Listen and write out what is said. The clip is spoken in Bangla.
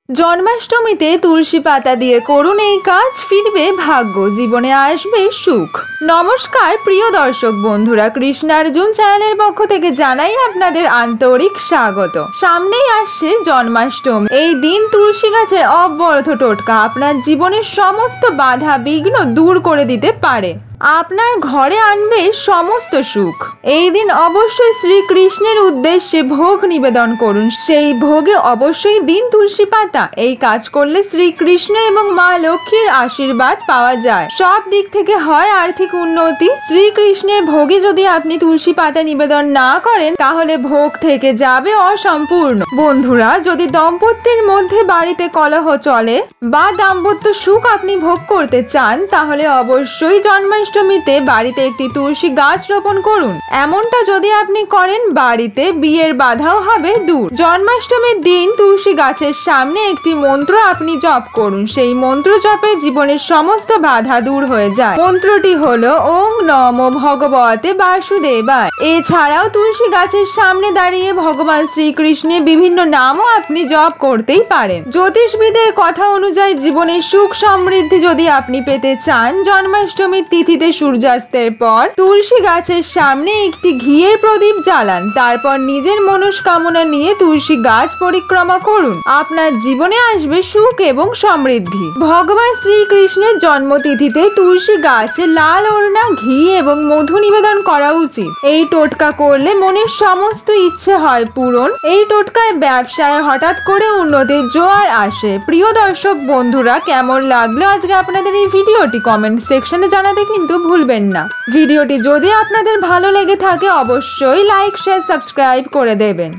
জন্মাষ্টমীতে তুলসী পাতা দিয়ে করুন এই কাজ, ফিরবে ভাগ্য, জীবনে আসবে সুখ। নমস্কার প্রিয় দর্শক বন্ধুরা, কৃষ্ণার্জুন চ্যানেলের পক্ষ থেকে জানাই আপনাদের আন্তরিক স্বাগত। সামনেই আসছে জন্মাষ্টমী। এই দিন তুলসী গাছের অব্যর্থ টোটকা আপনার জীবনের সমস্ত বাধা বিঘ্ন দূর করে দিতে পারে, আপনার ঘরে আনবে সমস্ত সুখ। এই দিন অবশ্যই শ্রীকৃষ্ণের উদ্দেশ্যে ভোগ নিবেদন করুন, সেই ভোগে অবশ্যই দিন তুলসী পাতা। এই কাজ করলে শ্রীকৃষ্ণ এবং মা লক্ষ্মীর আশীর্বাদ পাওয়া যায়, সব দিক থেকে হয় আর্থিক উন্নতি। শ্রীকৃষ্ণের ভোগে যদি আপনি তুলসী পাতা নিবেদন না করেন তাহলে ভোগ থেকে যাবে অসম্পূর্ণ। বন্ধুরা, যদি দম্পতির মধ্যে বাড়িতে কলহ চলে বা দাম্পত্য সুখ আপনি ভোগ করতে চান তাহলে অবশ্যই জন্মাষ্টমীতে বাড়িতে একটি তুলসী গাছ রোপণ করুন। এমনটা যদি আপনি করেন বাড়িতে বিয়ের বাধাও হবে দূর। জন্মাষ্টমীর দিন তুলসী গাছের সামনে একটি মন্ত্র আপনি জপ করুন, সেই মন্ত্র জপে জীবনের সমস্ত বাধা দূর হয়ে যায়। মন্ত্রটি হলো ওম নমো ভগবতে বাসুদেবায়। এছাড়াও তুলসী গাছের সামনে দাঁড়িয়ে ভগবান শ্রীকৃষ্ণের বিভিন্ন নামও আপনি জপ করতেই পারেন। জ্যোতিষবিদের কথা অনুযায়ী জীবনের সুখ সমৃদ্ধি যদি আপনি পেতে চান, জন্মাষ্টমীর তিথিতে সূর্যাস্তের পর তুলসী গাছের সামনে একটি ঘিয়ের প্রদীপ জ্বালান, তারপর নিজের মনস্কামনা নিয়ে তুলসী গাছ পরিক্রমা করুন। আপনার জীবনে আসবে সুখ এবং সমৃদ্ধি। ভগবান শ্রীকৃষ্ণের জন্মতিথিতে তুলসী গাছে লাল ওড়না, ঘি এবং মধু নিবেদন করা উচিত। এই টোটকা করলে মনের সমস্ত ইচ্ছে হয় পূরণ। এই টোটকায় ব্যবসায় হঠাৎ করে উন্নতির জোয়ার আসে। প্রিয় দর্শক বন্ধুরা, কেমন লাগলো আজকে আপনাদের এই ভিডিওটি কমেন্ট সেকশনে জানাতে কিন্তু ভুলবেন না। ভিডিওটি যদি আপনাদের ভালো লেগে থাকে অবশ্যই লাইক, শেয়ার, সাবস্ক্রাইব করে দেবেন।